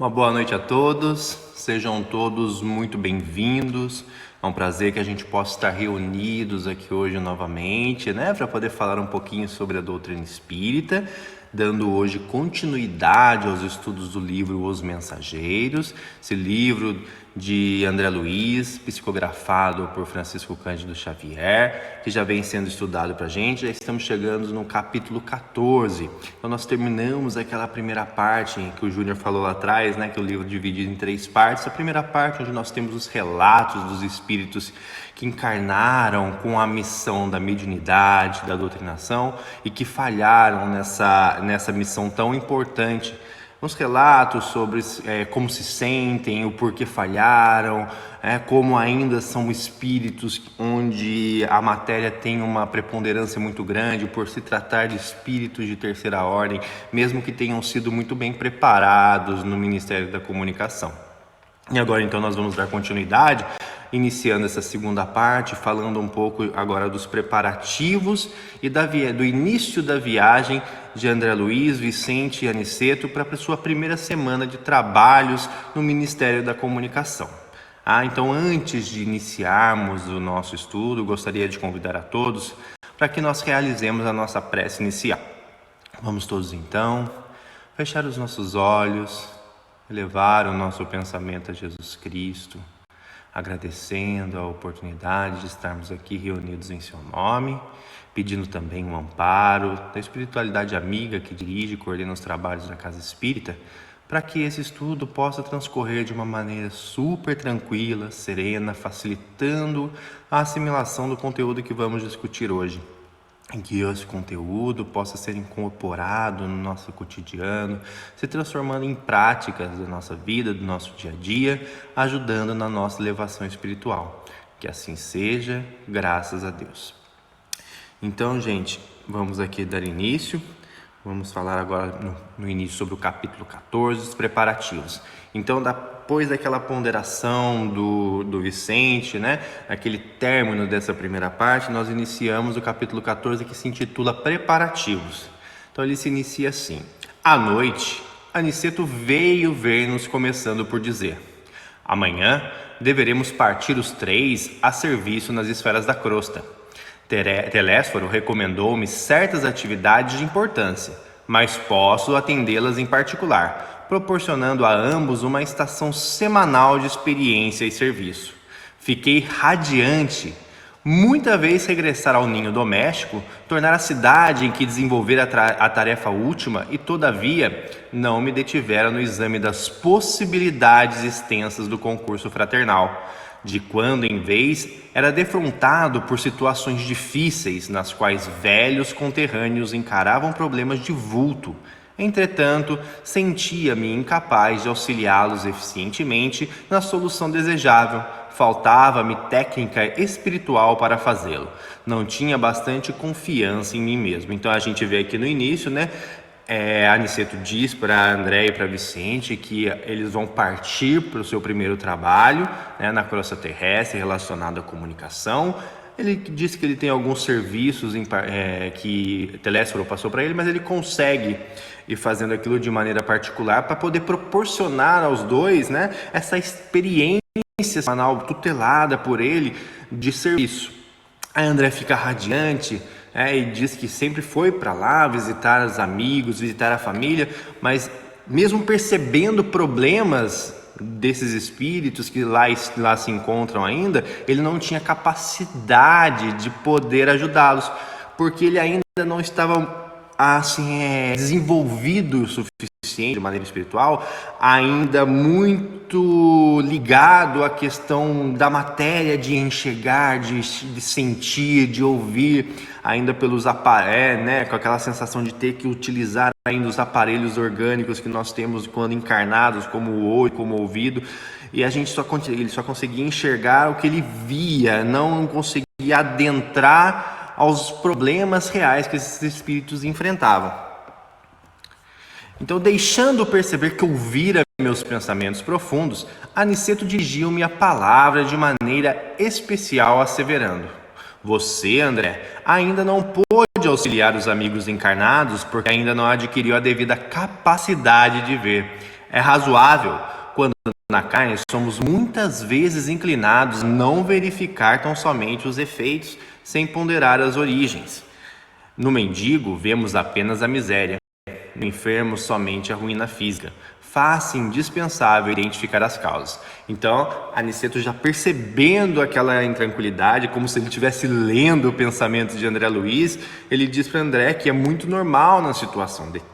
Uma boa noite a todos, sejam todos muito bem-vindos. É um prazer que a gente possa estar reunidos aqui hoje novamente, né, para poder falar um pouquinho sobre a doutrina espírita, dando hoje continuidade aos estudos do livro Os Mensageiros, esse livro de André Luiz, psicografado por Francisco Cândido Xavier, que já vem sendo estudado para a gente. Já estamos chegando no capítulo 14. Então nós terminamos aquela primeira parte em que o Júnior falou lá atrás, né, que o livro é dividido em 3 partes. A primeira parte, onde nós temos os relatos dos espíritos que encarnaram com a missão da mediunidade, da doutrinação e que falharam nessa missão tão importante. Uns relatos sobre como se sentem, o porquê falharam, como ainda são espíritos onde a matéria tem uma preponderância muito grande por se tratar de espíritos de terceira ordem, mesmo que tenham sido muito bem preparados no Ministério da Comunicação. E agora então nós vamos dar continuidade, iniciando essa segunda parte, falando um pouco agora dos preparativos e do início da viagem de André Luiz, Vicente e Aniceto para a sua primeira semana de trabalhos no Ministério da Comunicação. Então antes de iniciarmos o nosso estudo, gostaria de convidar a todos para que nós realizemos a nossa prece inicial. Vamos todos então fechar os nossos olhos, elevar o nosso pensamento a Jesus Cristo, agradecendo a oportunidade de estarmos aqui reunidos em seu nome, pedindo também um amparo da espiritualidade amiga que dirige e coordena os trabalhos da Casa Espírita, para que esse estudo possa transcorrer de uma maneira super tranquila, serena, facilitando a assimilação do conteúdo que vamos discutir hoje. Em que esse conteúdo possa ser incorporado no nosso cotidiano, se transformando em práticas da nossa vida, do nosso dia a dia, ajudando na nossa elevação espiritual. Que assim seja, graças a Deus. Então, gente, vamos aqui dar início. Vamos falar agora no início sobre o capítulo 14, os preparativos. Então, depois daquela ponderação do Vicente, né, aquele término dessa primeira parte, nós iniciamos o capítulo 14, que se intitula Preparativos. Então, ele se inicia assim: à noite, Aniceto veio ver-nos, começando por dizer: amanhã deveremos partir os 3 a serviço nas esferas da crosta. Telésforo recomendou-me certas atividades de importância, mas posso atendê-las em particular, proporcionando a ambos uma estação semanal de experiência e serviço. Fiquei radiante. Muita vez regressar ao ninho doméstico, tornar a cidade em que desenvolver a tarefa última e, todavia, não me detivera no exame das possibilidades extensas do concurso fraternal. De quando em vez, era defrontado por situações difíceis, nas quais velhos conterrâneos encaravam problemas de vulto. Entretanto, sentia-me incapaz de auxiliá-los eficientemente na solução desejável. Faltava-me técnica espiritual para fazê-lo. Não tinha bastante confiança em mim mesmo. Então a gente vê aqui no início, né? Aniceto diz para André e para Vicente que eles vão partir para o seu primeiro trabalho, né, na crosta terrestre relacionado à comunicação. Ele diz que ele tem alguns serviços que Telésforo passou para ele, mas ele consegue ir fazendo aquilo de maneira particular para poder proporcionar aos dois, né, essa experiência semanal tutelada por ele de serviço. A André fica radiante, e diz que sempre foi para lá visitar os amigos, visitar a família, mas mesmo percebendo problemas desses espíritos que lá se encontram ainda, ele não tinha capacidade de poder ajudá-los, porque ele ainda não estava desenvolvido o suficiente de maneira espiritual, ainda muito ligado à questão da matéria, de enxergar, de sentir, de ouvir, ainda pelos aparelhos, né, com aquela sensação de ter que utilizar ainda os aparelhos orgânicos que nós temos quando encarnados, como o olho, como o ouvido, e ele só conseguia enxergar o que ele via, não conseguia adentrar aos problemas reais que esses espíritos enfrentavam. Então, deixando perceber que ouvira meus pensamentos profundos, Aniceto dirigiu-me a palavra de maneira especial, asseverando: você, André, ainda não pôde auxiliar os amigos encarnados porque ainda não adquiriu a devida capacidade de ver. É razoável quando na carne somos muitas vezes inclinados a não verificar tão somente os efeitos, sem ponderar as origens. No mendigo, vemos apenas a miséria, no enfermo, somente a ruína física. Faz-se indispensável identificar as causas. Então, Aniceto, já percebendo aquela intranquilidade, como se ele estivesse lendo o pensamento de André Luiz, ele diz para André que é muito normal na situação dele,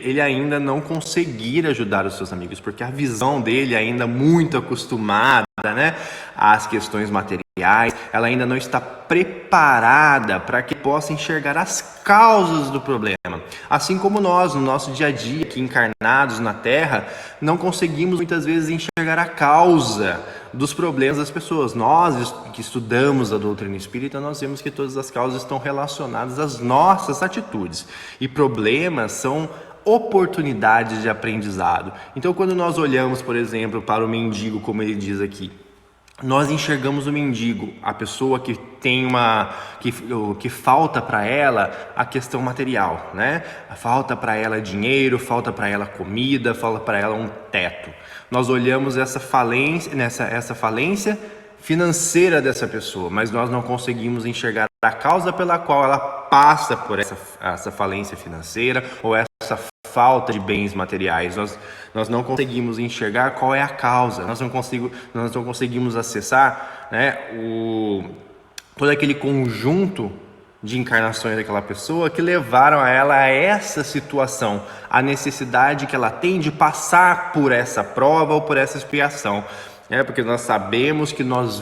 ele ainda não conseguir ajudar os seus amigos, porque a visão dele ainda muito acostumada, né, às questões materiais, ela ainda não está preparada para que possa enxergar as causas do problema. Assim como nós, no nosso dia a dia, aqui encarnados na Terra, não conseguimos muitas vezes enxergar a causa dos problemas das pessoas. Nós que estudamos a doutrina espírita, nós vemos que todas as causas estão relacionadas às nossas atitudes. E problemas são oportunidades de aprendizado. Então, quando nós olhamos, por exemplo, para o mendigo, como ele diz aqui, nós enxergamos o mendigo, a pessoa que tem que falta para ela a questão material, né? Falta para ela dinheiro, falta para ela comida, falta para ela um teto. Nós olhamos essa falência financeira dessa pessoa, mas nós não conseguimos enxergar a causa pela qual ela passa por essa falência financeira ou essa falta de bens materiais. Nós não conseguimos enxergar qual é a causa, nós não conseguimos acessar, né, todo aquele conjunto de encarnações daquela pessoa que levaram a ela a essa situação, a necessidade que ela tem de passar por essa prova ou por essa expiação. Porque nós sabemos que nós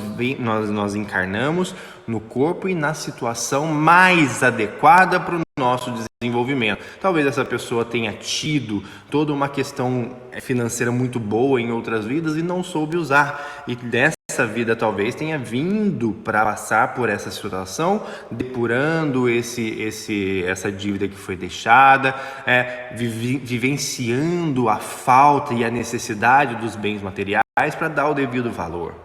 encarnamos no corpo e na situação mais adequada para o nosso desenvolvimento. Talvez essa pessoa tenha tido toda uma questão financeira muito boa em outras vidas e não soube usar. E dessa vida talvez tenha vindo para passar por essa situação, depurando essa dívida que foi deixada, vivenciando a falta e a necessidade dos bens materiais para dar o devido valor,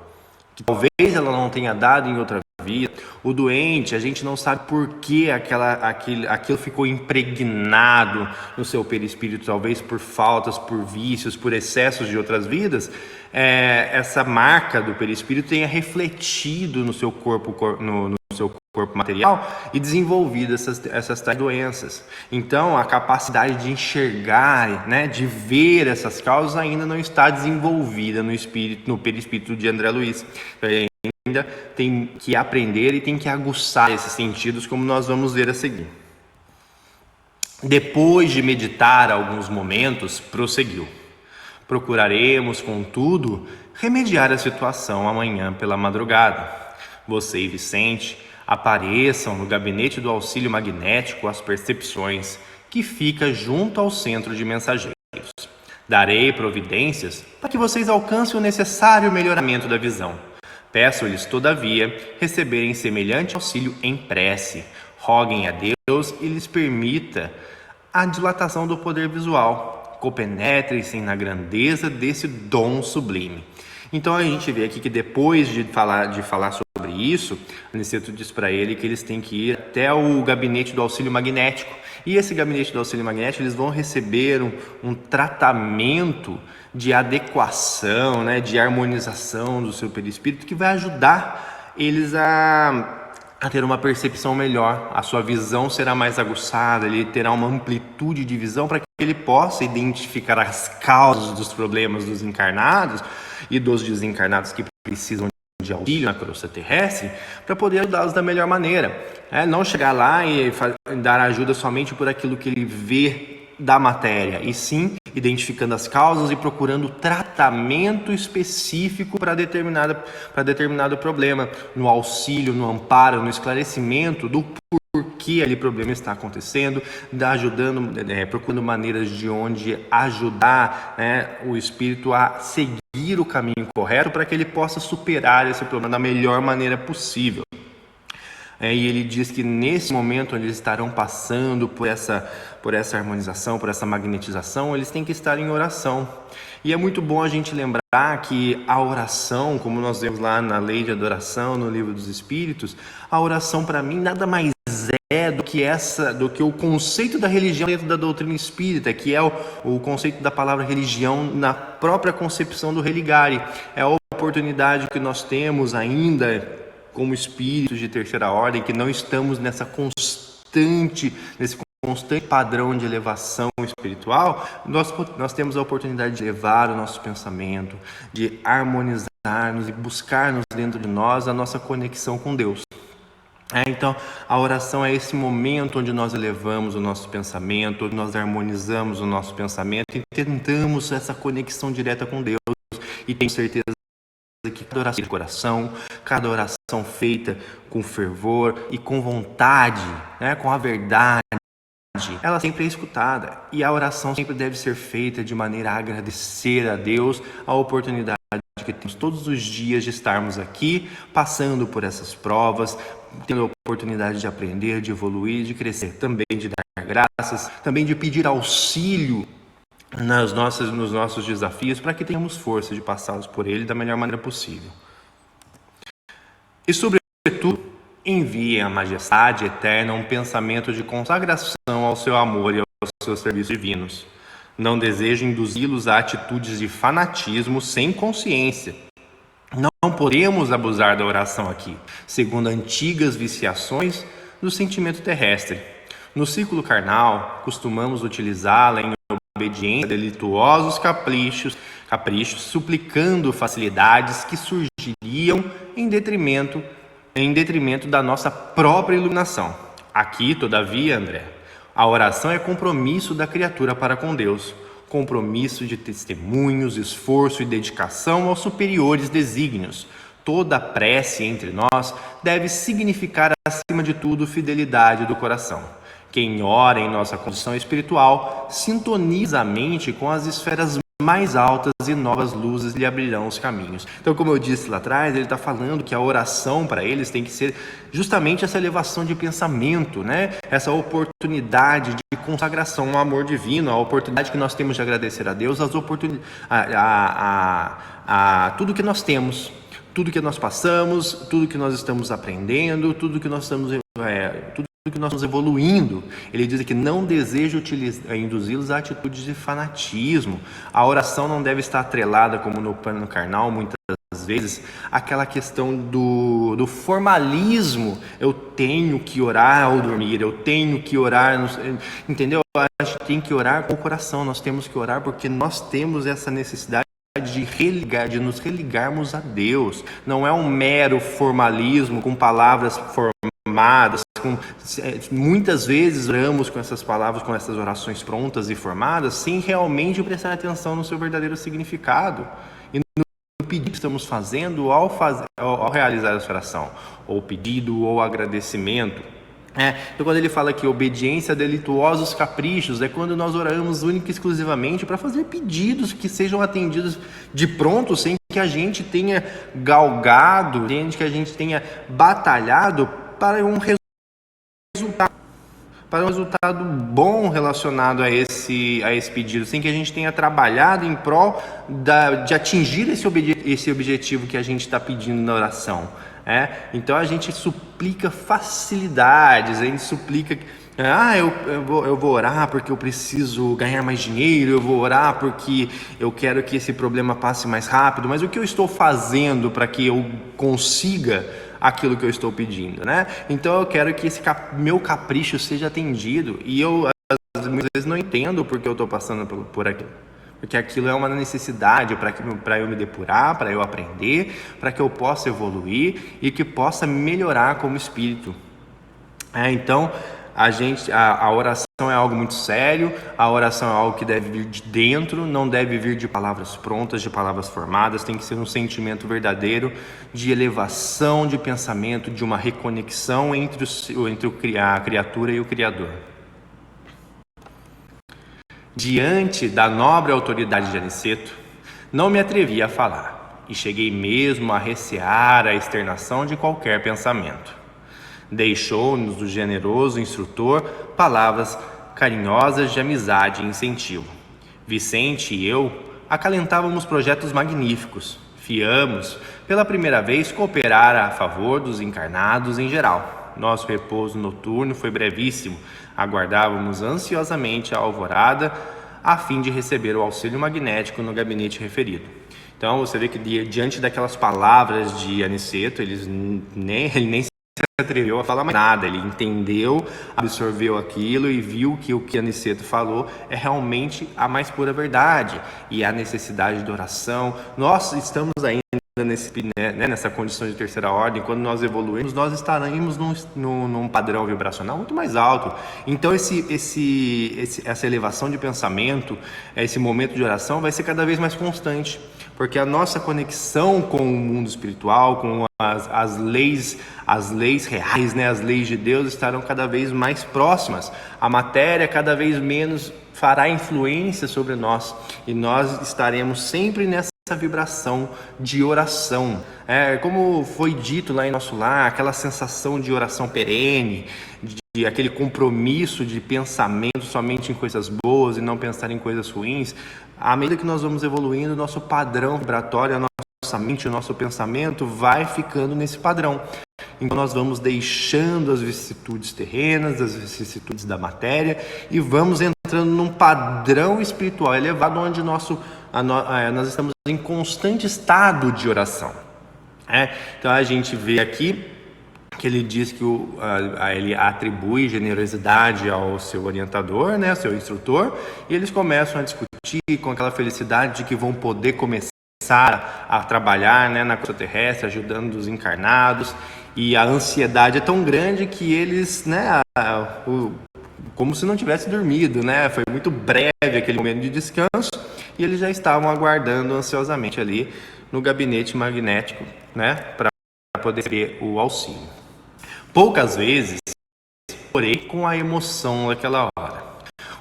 que talvez ela não tenha dado em outra vida. O doente, a gente não sabe por que aquilo ficou impregnado no seu perispírito, talvez por faltas, por vícios, por excessos de outras vidas. Essa marca do perispírito tenha refletido no seu corpo, no seu corpo material e desenvolvido essas tais doenças. Então, a capacidade de enxergar, né, de ver essas causas ainda não está desenvolvida no perispírito de André Luiz. Ainda tem que aprender e tem que aguçar esses sentidos, como nós vamos ver a seguir. Depois de meditar alguns momentos, prosseguiu: procuraremos, contudo, remediar a situação amanhã pela madrugada. Você e Vicente apareçam no gabinete do auxílio magnético às percepções, que fica junto ao centro de mensageiros. Darei providências para que vocês alcancem o necessário melhoramento da visão. Peço-lhes, todavia, receberem semelhante auxílio em prece. Roguem a Deus e lhes permita a dilatação do poder visual. Compenetrem-se na grandeza desse dom sublime. Então a gente vê aqui que depois de falar sobre isso, Aniceto diz para ele que eles têm que ir até o gabinete do auxílio magnético. E esse gabinete do auxílio magnético, eles vão receber um tratamento de adequação, né, de harmonização do seu perispírito, que vai ajudar eles a ter uma percepção melhor. A sua visão será mais aguçada, ele terá uma amplitude de visão para que ele possa identificar as causas dos problemas dos encarnados e dos desencarnados que precisam de auxílio na crosta terrestre, para poder ajudá-los da melhor maneira. Não chegar lá e dar ajuda somente por aquilo que ele vê da matéria, e sim identificando as causas e procurando tratamento específico para determinado problema, no auxílio, no amparo, no esclarecimento do porquê aquele problema está acontecendo, procurando maneiras de onde ajudar, né, o espírito a seguir o caminho correto para que ele possa superar esse problema da melhor maneira possível. E ele diz que nesse momento onde eles estarão passando por essa harmonização, por essa magnetização, eles têm que estar em oração. E é muito bom a gente lembrar que a oração, como nós vemos lá na Lei de Adoração, no Livro dos Espíritos, a oração para mim nada mais do que o conceito da religião dentro da doutrina espírita, que é o conceito da palavra religião na própria concepção do religare. É a oportunidade que nós temos ainda como espíritos de terceira ordem, que não estamos nesse constante padrão de elevação espiritual, nós temos a oportunidade de elevar o nosso pensamento, de harmonizar-nos e buscar-nos dentro de nós a nossa conexão com Deus. Então, a oração é esse momento onde nós elevamos o nosso pensamento, onde nós harmonizamos o nosso pensamento e tentamos essa conexão direta com Deus. E tenho certeza que cada oração de coração, cada oração feita com fervor e com vontade, com a verdade, ela sempre é escutada. E a oração sempre deve ser feita de maneira a agradecer a Deus a oportunidade que temos todos os dias de estarmos aqui, passando por essas provas, tendo a oportunidade de aprender, de evoluir, de crescer, também de dar graças, também de pedir auxílio nos nossos desafios, para que tenhamos força de passá-los por ele da melhor maneira possível. E sobretudo, enviem à majestade eterna um pensamento de consagração ao seu amor e aos seus serviços divinos. Não desejo induzi-los a atitudes de fanatismo sem consciência. Não podemos abusar da oração aqui, segundo antigas viciações do sentimento terrestre. No ciclo carnal, costumamos utilizá-la em obediência a delituosos caprichos, suplicando facilidades que surgiriam em detrimento da nossa própria iluminação. Aqui, todavia, André, a oração é compromisso da criatura para com Deus, compromisso de testemunhos, esforço e dedicação aos superiores desígnios. Toda prece entre nós deve significar, acima de tudo, fidelidade do coração. Quem ora em nossa condição espiritual sintoniza a mente com as esferas mais altas e novas luzes lhe abrirão os caminhos. Então, como eu disse lá atrás, ele está falando que a oração para eles tem que ser justamente essa elevação de pensamento, Essa oportunidade de consagração ao amor divino, a oportunidade que nós temos de agradecer a Deus, a tudo que nós temos, tudo que nós passamos, tudo que nós estamos aprendendo, tudo que nós estamos evoluindo. Ele diz que não deseja induzi-los a atitudes de fanatismo. A oração não deve estar atrelada, como no plano carnal, muitas vezes, aquela questão do formalismo. Eu tenho que orar ao dormir, eu tenho que orar, entendeu? A gente tem que orar com o coração, nós temos que orar porque nós temos essa necessidade de nos religarmos a Deus. Não é um mero formalismo com palavras formadas. Muitas vezes oramos com essas palavras, com essas orações prontas e formadas, sem realmente prestar atenção no seu verdadeiro significado e no pedido que estamos fazendo ao realizar essa oração, ou pedido ou agradecimento. Então, quando ele fala que obediência a delituosos caprichos, é quando nós oramos única e exclusivamente para fazer pedidos que sejam atendidos de pronto, sem que a gente tenha galgado, sem que a gente tenha batalhado para um resultado bom relacionado a esse pedido, sem que a gente tenha trabalhado em prol de atingir esse objetivo que a gente está pedindo na oração. Então a gente suplica facilidades, a gente suplica, eu vou orar porque eu preciso ganhar mais dinheiro, eu vou orar porque eu quero que esse problema passe mais rápido, mas o que eu estou fazendo para que eu consiga aquilo que eu estou pedindo, Então eu quero que esse meu capricho seja atendido, e eu muitas vezes não entendo porque eu estou passando por aquilo. Porque aquilo é uma necessidade para eu me depurar, para eu aprender, para que eu possa evoluir e que possa melhorar como espírito. Então, a oração é algo muito sério, a oração é algo que deve vir de dentro, não deve vir de palavras prontas, de palavras formadas, tem que ser um sentimento verdadeiro de elevação de pensamento, de uma reconexão entre a criatura e o Criador. Diante da nobre autoridade de Aniceto, não me atrevi a falar, e cheguei mesmo a recear a externação de qualquer pensamento. Deixou-nos o generoso instrutor palavras carinhosas de amizade e incentivo. Vicente e eu acalentávamos projetos magníficos, fiamos, pela primeira vez, cooperar a favor dos encarnados em geral. Nosso repouso noturno foi brevíssimo. Aguardávamos ansiosamente a alvorada a fim de receber o auxílio magnético no gabinete referido. Então você vê que diante daquelas palavras de Aniceto, ele nem se atreveu a falar mais nada, ele entendeu, absorveu aquilo e viu que o que Aniceto falou é realmente a mais pura verdade e a necessidade de oração. Nós estamos ainda nessa condição de terceira ordem. Quando nós evoluirmos, nós estaremos num padrão vibracional muito mais alto. Então essa elevação de pensamento, esse momento de oração vai ser cada vez mais constante, porque a nossa conexão com o mundo espiritual, com as leis reais, né, as leis de Deus estarão cada vez mais próximas. A matéria cada vez menos fará influência sobre nós e nós estaremos sempre nessa vibração de oração. Como foi dito lá em Nosso Lar, aquela sensação de oração perene, de aquele compromisso de pensamento somente em coisas boas e não pensar em coisas ruins. À medida que nós vamos evoluindo, nosso padrão vibratório, a nossa mente, o nosso pensamento vai ficando nesse padrão. Então nós vamos deixando as vicissitudes terrenas, as vicissitudes da matéria e vamos entrando num padrão espiritual elevado onde nós estamos em constante estado de oração. Então a gente vê aqui que ele diz que ele atribui generosidade ao seu orientador, né, seu instrutor, e eles começam a discutir com aquela felicidade de que vão poder começar a trabalhar, né, na costa terrestre, ajudando os encarnados, e a ansiedade é tão grande que eles, né, como se não tivesse dormido, né, foi muito breve aquele momento de descanso, e eles já estavam aguardando ansiosamente ali no gabinete magnético, né, para poder ter o auxílio. Poucas vezes orei com a emoção naquela hora.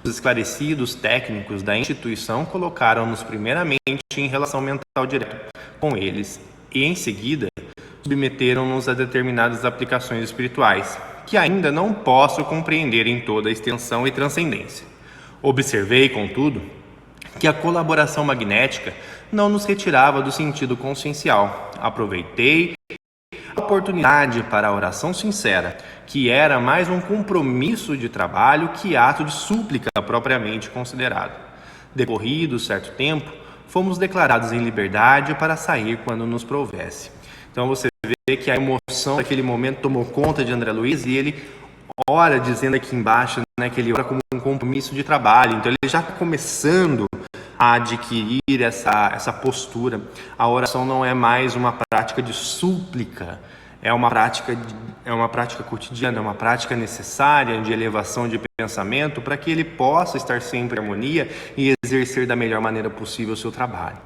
Os esclarecidos técnicos da instituição colocaram-nos primeiramente em relação mental direta com eles e em seguida submeteram-nos a determinadas aplicações espirituais que ainda não posso compreender em toda a extensão e transcendência. Observei, contudo, que a colaboração magnética não nos retirava do sentido consciencial. Aproveitei a oportunidade para a oração sincera, que era mais um compromisso de trabalho que ato de súplica propriamente considerado. Decorrido certo tempo, fomos declarados em liberdade para sair quando nos prouvesse. Então você vê que a emoção daquele momento tomou conta de André Luiz e ele ora dizendo aqui embaixo, né, que ele ora como um compromisso de trabalho. Então ele já está começando a adquirir essa postura. A oração não é mais uma prática de súplica, é uma prática cotidiana, é uma prática necessária de elevação de pensamento para que ele possa estar sempre em harmonia e exercer da melhor maneira possível o seu trabalho.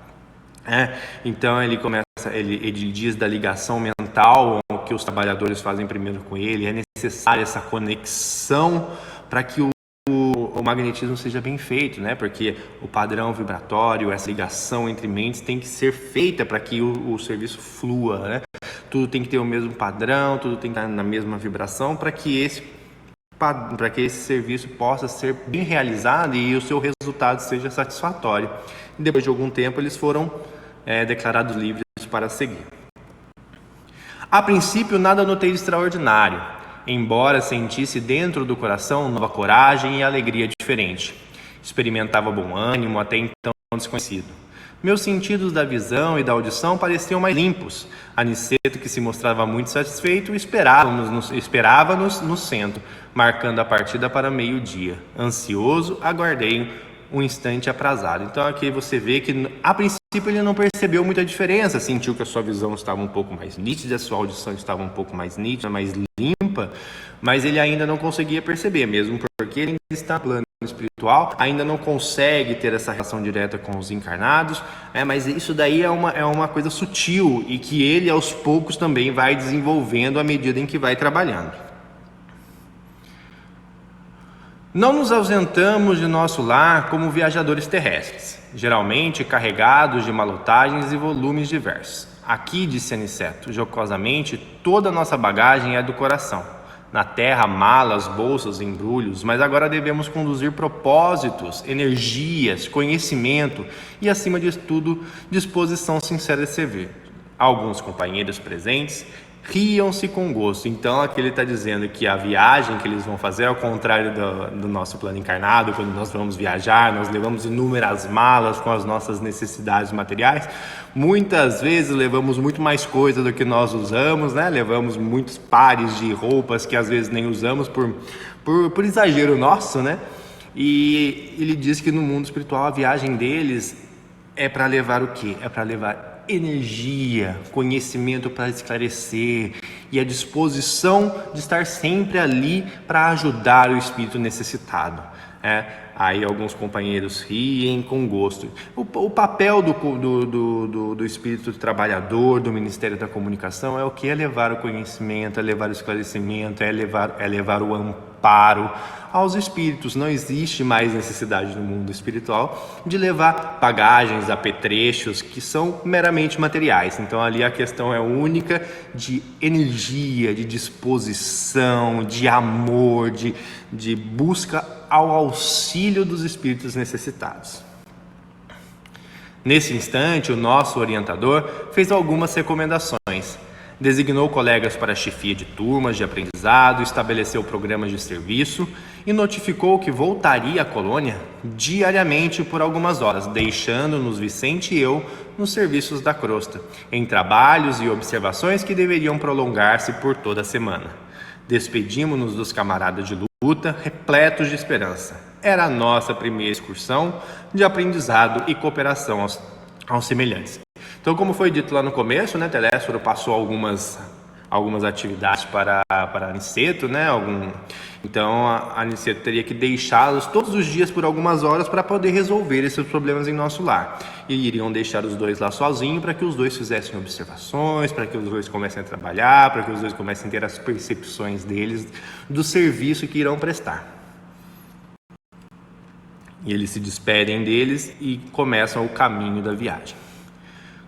Então ele diz da ligação mental que os trabalhadores fazem primeiro com ele. É necessária essa conexão para que o magnetismo seja bem feito, né? Porque o padrão vibratório, essa ligação entre mentes tem que ser feita para que o serviço flua, né? Tudo tem que ter o mesmo padrão, tudo tem que estar na mesma vibração para que esse serviço possa ser bem realizado e o seu resultado seja satisfatório. E depois de algum tempo eles foram declarados livres para seguir. A princípio nada notei de extraordinário, embora sentisse dentro do coração nova coragem e alegria diferente. Experimentava bom ânimo, até então desconhecido. Meus sentidos da visão e da audição pareciam mais limpos. Aniceto, que se mostrava muito satisfeito, esperava-nos no centro, marcando a partida para meio-dia. Ansioso, aguardei um instante aprazado. Então aqui você vê que a princípio ele não percebeu muita diferença, sentiu que a sua visão estava um pouco mais nítida, a sua audição estava um pouco mais nítida, mais limpa, mas ele ainda não conseguia perceber, mesmo porque ele ainda está no plano espiritual, ainda não consegue ter essa relação direta com os encarnados, mas isso daí é uma coisa sutil e que ele aos poucos também vai desenvolvendo à medida em que vai trabalhando. Não nos ausentamos de nosso lar como viajadores terrestres, geralmente carregados de malotagens e volumes diversos. Aqui, disse Aniceto, jocosamente, toda a nossa bagagem é do coração. Na terra, malas, bolsas, embrulhos, mas agora devemos conduzir propósitos, energias, conhecimento e, acima de tudo, disposição sincera de servir. Alguns companheiros presentes Riam-se com gosto. Então aqui ele está dizendo que a viagem que eles vão fazer, ao contrário do nosso plano encarnado, quando nós vamos viajar, nós levamos inúmeras malas com as nossas necessidades materiais. Muitas vezes levamos muito mais coisa do que nós usamos, né? Levamos muitos pares de roupas que às vezes nem usamos por exagero nosso, né? E ele diz que no mundo espiritual a viagem deles é para levar o quê? É para levar energia, conhecimento para esclarecer e a disposição de estar sempre ali para ajudar o espírito necessitado. Aí alguns companheiros riem com gosto. O papel do espírito trabalhador, do Ministério da Comunicação é o que? É levar o conhecimento, é levar o esclarecimento, é levar o amparo aos espíritos. Não existe mais necessidade no mundo espiritual de levar bagagens, apetrechos que são meramente materiais. Então ali a questão é única de energia, de disposição, de amor, de busca ao auxílio dos espíritos necessitados. Nesse instante, o nosso orientador fez algumas recomendações. Designou colegas para a chefia de turmas de aprendizado, estabeleceu programas de serviço e notificou que voltaria à colônia diariamente por algumas horas, deixando-nos Vicente e eu nos serviços da crosta, em trabalhos e observações que deveriam prolongar-se por toda a semana. Despedimos-nos dos camaradas de luta, repletos de esperança. Era a nossa primeira excursão de aprendizado e cooperação aos semelhantes. Então, como foi dito lá no começo, né, Telésforo passou algumas atividades para Aniceto, né? Então, a Aniceto teria que deixá-los todos os dias por algumas horas para poder resolver esses problemas em nosso lar. E iriam deixar os dois lá sozinhos para que os dois fizessem observações, para que os dois comecem a trabalhar, para que os dois comecem a ter as percepções deles do serviço que irão prestar. E eles se despedem deles e começam o caminho da viagem.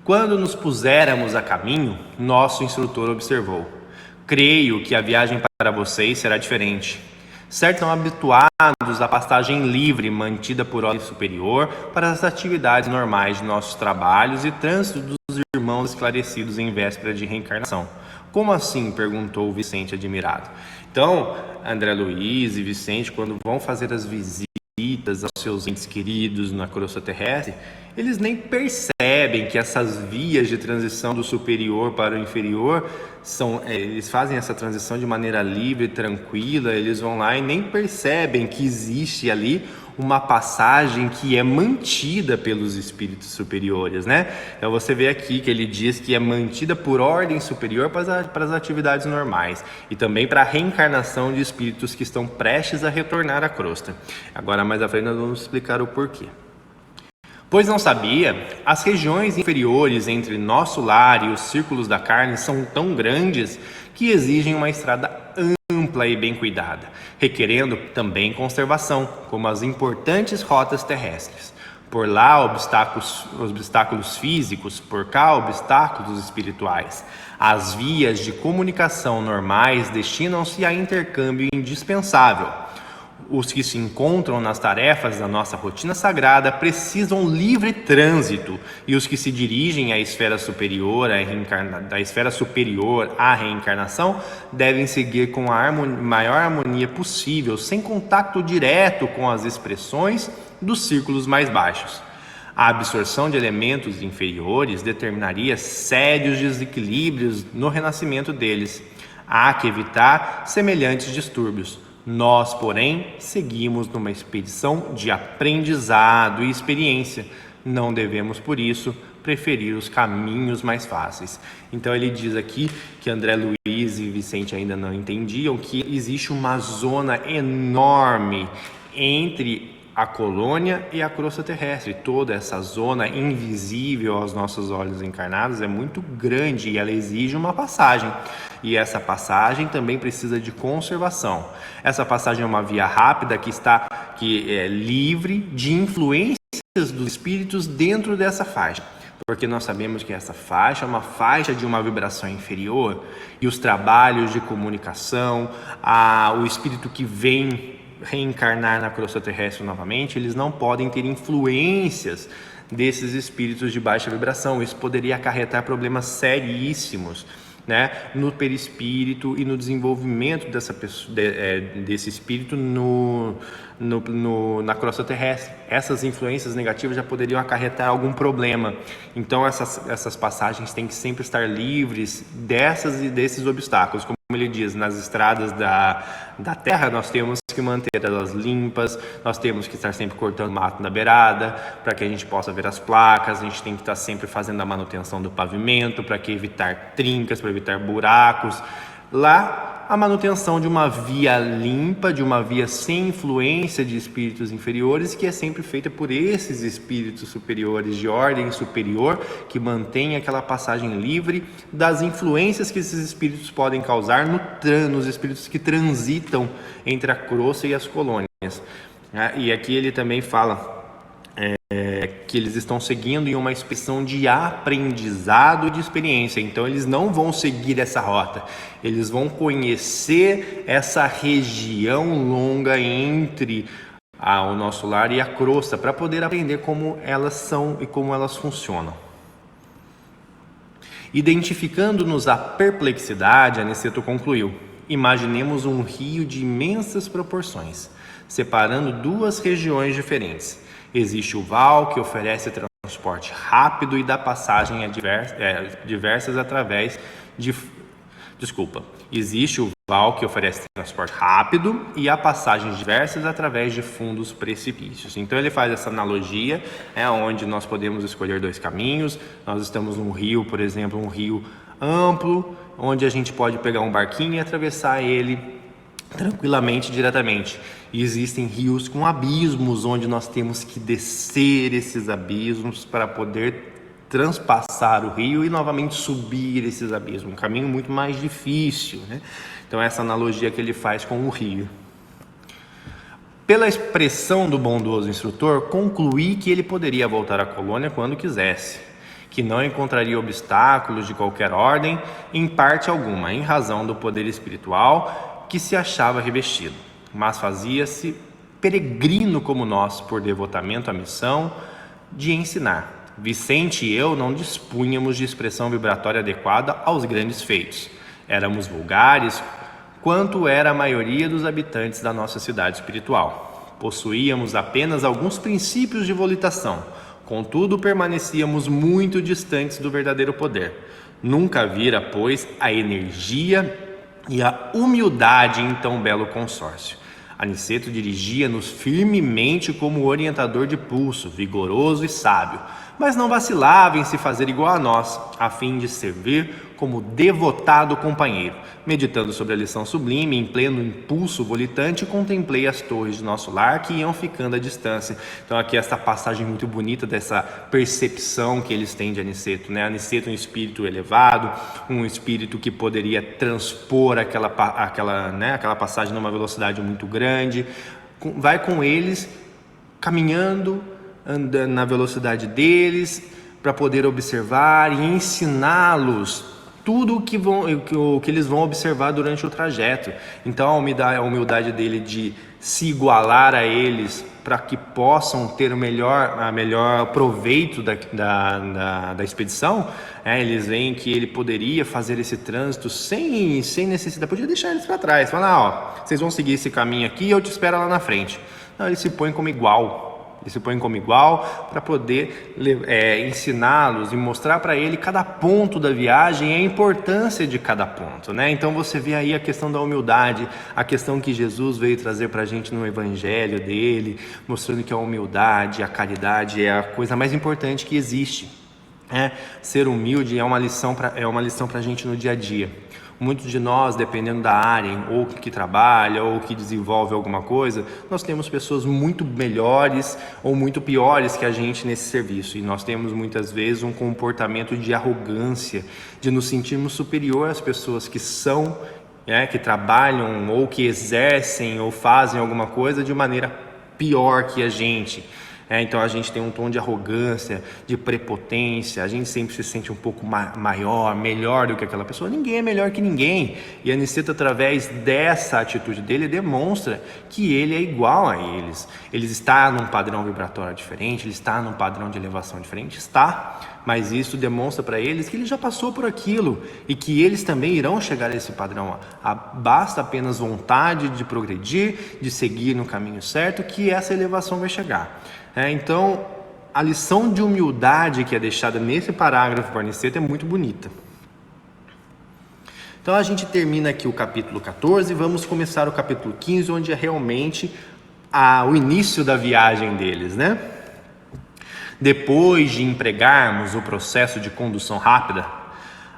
Quando nos puséramos a caminho, nosso instrutor observou: creio que a viagem para vocês será diferente. Certo, não habituados à passagem livre mantida por ordem superior para as atividades normais de nossos trabalhos e trânsito dos irmãos esclarecidos em véspera de reencarnação. Como assim? Perguntou Vicente admirado. Então, André Luiz e Vicente, quando vão fazer as visitas aos seus entes queridos na crosta terrestre, eles nem percebem que essas vias de transição do superior para o inferior eles fazem essa transição de maneira livre, tranquila. Eles vão lá e nem percebem que existe ali uma passagem que é mantida pelos espíritos superiores, né? Então você vê aqui que ele diz que é mantida por ordem superior para as atividades normais e também para a reencarnação de espíritos que estão prestes a retornar à crosta. Agora mais à frente nós vamos explicar o porquê. Pois não sabia, as regiões inferiores entre nosso lar e os círculos da carne são tão grandes que exigem uma estrada ampla e bem cuidada, requerendo também conservação, como as importantes rotas terrestres. Por lá, obstáculos físicos, por cá, obstáculos espirituais. As vias de comunicação normais destinam-se a intercâmbio indispensável. Os que se encontram nas tarefas da nossa rotina sagrada precisam livre trânsito, e os que se dirigem à esfera superior, da esfera superior à reencarnação, devem seguir com a maior harmonia possível, sem contato direto com as expressões dos círculos mais baixos. A absorção de elementos inferiores determinaria sérios desequilíbrios no renascimento deles. Há que evitar semelhantes distúrbios. Nós, porém, seguimos numa expedição de aprendizado e experiência. Não devemos, por isso, preferir os caminhos mais fáceis. Então ele diz aqui que André Luiz e Vicente ainda não entendiam que existe uma zona enorme entre a colônia e a crosta terrestre. Toda essa zona invisível aos nossos olhos encarnados é muito grande e ela exige uma passagem. E essa passagem também precisa de conservação. Essa passagem é uma via rápida que é livre de influências dos espíritos dentro dessa faixa. Porque nós sabemos que essa faixa é uma faixa de uma vibração inferior e os trabalhos de comunicação, o espírito que vem reencarnar na crosta terrestre novamente, eles não podem ter influências desses espíritos de baixa vibração. Isso poderia acarretar problemas seríssimos. né, no perispírito e no desenvolvimento desse espírito na crosta terrestre. Essas influências negativas já poderiam acarretar algum problema. Então essas passagens têm que sempre estar livres dessas e desses obstáculos. Como ele diz, nas estradas da terra nós temos que manter elas limpas, nós temos que estar sempre cortando mato na beirada para que a gente possa ver as placas, a gente tem que estar sempre fazendo a manutenção do pavimento para que evitar trincas, para evitar buracos. Lá, a manutenção de uma via limpa, de uma via sem influência de espíritos inferiores, que é sempre feita por esses espíritos superiores de ordem superior, que mantém aquela passagem livre das influências que esses espíritos podem causar nos espíritos que transitam entre a crosta e as colônias. E aqui ele também fala que eles estão seguindo em uma expedição de aprendizado e de experiência. Então eles não vão seguir essa rota, eles vão conhecer essa região longa entre o nosso lar e a crosta, para poder aprender como elas são e como elas funcionam. Identificando-nos a perplexidade, Aniceto concluiu: imaginemos um rio de imensas proporções, separando duas regiões diferentes. Existe o val, que oferece transporte rápido e dá passagem a diversas através de... Existe o val, que oferece transporte rápido e a passagens diversas através de fundos precipícios. Então ele faz essa analogia, onde nós podemos escolher dois caminhos. Nós estamos num rio, por exemplo, um rio amplo, onde a gente pode pegar um barquinho e atravessar ele tranquilamente, diretamente. E existem rios com abismos, onde nós temos que descer esses abismos para poder transpassar o rio e novamente subir esses abismos. Um caminho muito mais difícil, né? Então essa analogia que ele faz com o rio. Pela expressão do bondoso instrutor, concluí que ele poderia voltar à colônia quando quisesse, que não encontraria obstáculos de qualquer ordem, em parte alguma, em razão do poder espiritual que se achava revestido, mas fazia-se peregrino como nós, por devotamento à missão de ensinar. Vicente e eu não dispunhamos de expressão vibratória adequada aos grandes feitos. Éramos vulgares, quanto era a maioria dos habitantes da nossa cidade espiritual. Possuíamos apenas alguns princípios de volitação, contudo permanecíamos muito distantes do verdadeiro poder. Nunca vira, pois, a energia e a humildade em tão belo consórcio. Aniceto dirigia-nos firmemente como orientador de pulso, vigoroso e sábio, mas não vacilava em se fazer igual a nós, a fim de servir como devotado companheiro. Meditando sobre a lição sublime, em pleno impulso volitante, contemplei as torres de nosso lar que iam ficando à distância. Então aqui essa passagem muito bonita dessa percepção que eles têm de Aniceto, né? Aniceto é um espírito elevado, um espírito que poderia transpor aquela passagem numa velocidade muito grande, vai com eles caminhando, andando na velocidade deles, para poder observar e ensiná-los tudo o que eles vão observar durante o trajeto. Então a humildade dele de se igualar a eles para que possam ter o melhor proveito da expedição, eles veem que ele poderia fazer esse trânsito sem necessidade, podia deixar eles para trás, falar, vocês vão seguir esse caminho aqui e eu te espero lá na frente. Não, ele se põe como igual. Ele se põe como igual para poder ensiná-los e mostrar para ele cada ponto da viagem e a importância de cada ponto, né? Então você vê aí a questão da humildade, a questão que Jesus veio trazer para a gente no evangelho dele, mostrando que a humildade, a caridade é a coisa mais importante que existe. Ser humilde é uma lição para a gente no dia a dia. Muitos de nós, dependendo da área, ou que trabalha, ou que desenvolve alguma coisa, nós temos pessoas muito melhores ou muito piores que a gente nesse serviço. E nós temos muitas vezes um comportamento de arrogância, de nos sentirmos superior às pessoas que são, que trabalham ou que exercem ou fazem alguma coisa de maneira pior que a gente. Então a gente tem um tom de arrogância, de prepotência, a gente sempre se sente um pouco maior, melhor do que aquela pessoa. Ninguém é melhor que ninguém. E Aniceto, através dessa atitude dele, demonstra que ele é igual a eles. Ele está num padrão vibratório diferente, ele está num padrão de elevação diferente, mas isso demonstra para eles que ele já passou por aquilo e que eles também irão chegar a esse padrão. Basta apenas vontade de progredir, de seguir no caminho certo, que essa elevação vai chegar. Então, a lição de humildade que é deixada nesse parágrafo por Aniceto é muito bonita. Então, a gente termina aqui o capítulo 14 e vamos começar o capítulo 15, onde é realmente o início da viagem deles, né? Depois de empregarmos o processo de condução rápida,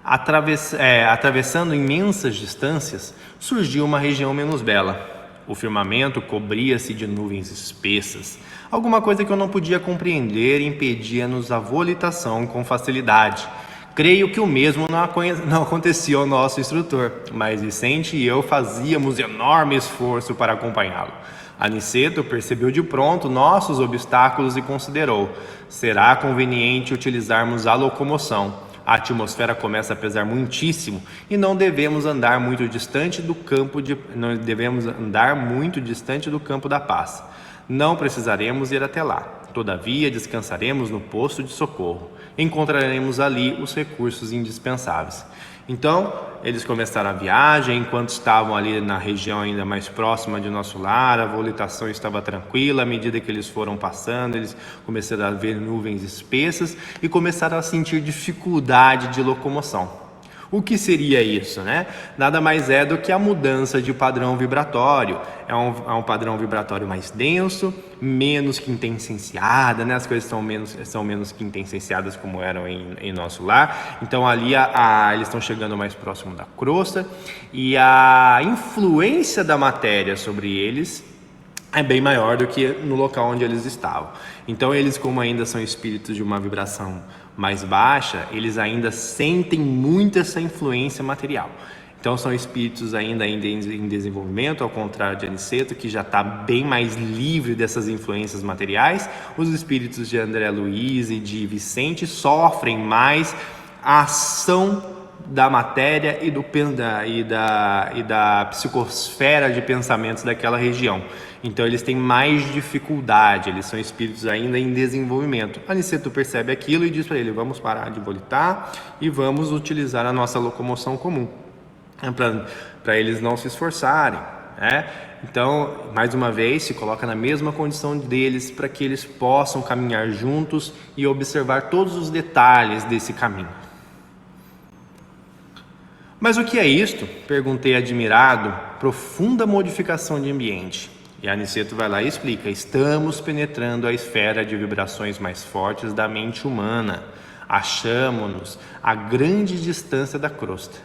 atravessando imensas distâncias, surgiu uma região menos bela. O firmamento cobria-se de nuvens espessas. Alguma coisa que eu não podia compreender impedia-nos a volitação com facilidade. Creio que o mesmo não acontecia ao nosso instrutor, mas Vicente e eu fazíamos enorme esforço para acompanhá-lo. Aniceto percebeu de pronto nossos obstáculos e considerou: será conveniente utilizarmos a locomoção. A atmosfera começa a pesar muitíssimo e não devemos andar muito distante do campo da paz. Não precisaremos ir até lá. Todavia, descansaremos no posto de socorro. Encontraremos ali os recursos indispensáveis. Então, eles começaram a viagem. Enquanto estavam ali na região ainda mais próxima de nosso lar, a volitação estava tranquila. À medida que eles foram passando, eles começaram a ver nuvens espessas e começaram a sentir dificuldade de locomoção. O que seria isso, né? Nada mais é do que a mudança de padrão vibratório. É um padrão vibratório mais denso, menos quintessenciada, né? As coisas são menos quintessenciadas como eram em nosso lar. Então ali eles estão chegando mais próximo da crosta e a influência da matéria sobre eles é bem maior do que no local onde eles estavam. Então eles, como ainda são espíritos de uma vibração mais baixa, eles ainda sentem muito essa influência material. Então são espíritos ainda em desenvolvimento, ao contrário de Aniceto, que já está bem mais livre dessas influências materiais. Os espíritos de André Luiz e de Vicente sofrem mais a ação da matéria e da psicosfera de pensamentos daquela região. Então eles têm mais dificuldade, eles são espíritos ainda em desenvolvimento. Aniceto percebe aquilo e diz para ele: vamos parar de volitar e vamos utilizar a nossa locomoção comum, para eles não se esforçarem, né? Então, mais uma vez, se coloca na mesma condição deles para que eles possam caminhar juntos e observar todos os detalhes desse caminho. Mas o que é isto? Perguntei admirado. Profunda modificação de ambiente. E Aniceto vai lá e explica: estamos penetrando a esfera de vibrações mais fortes da mente humana. Achamo-nos a grande distância da crosta.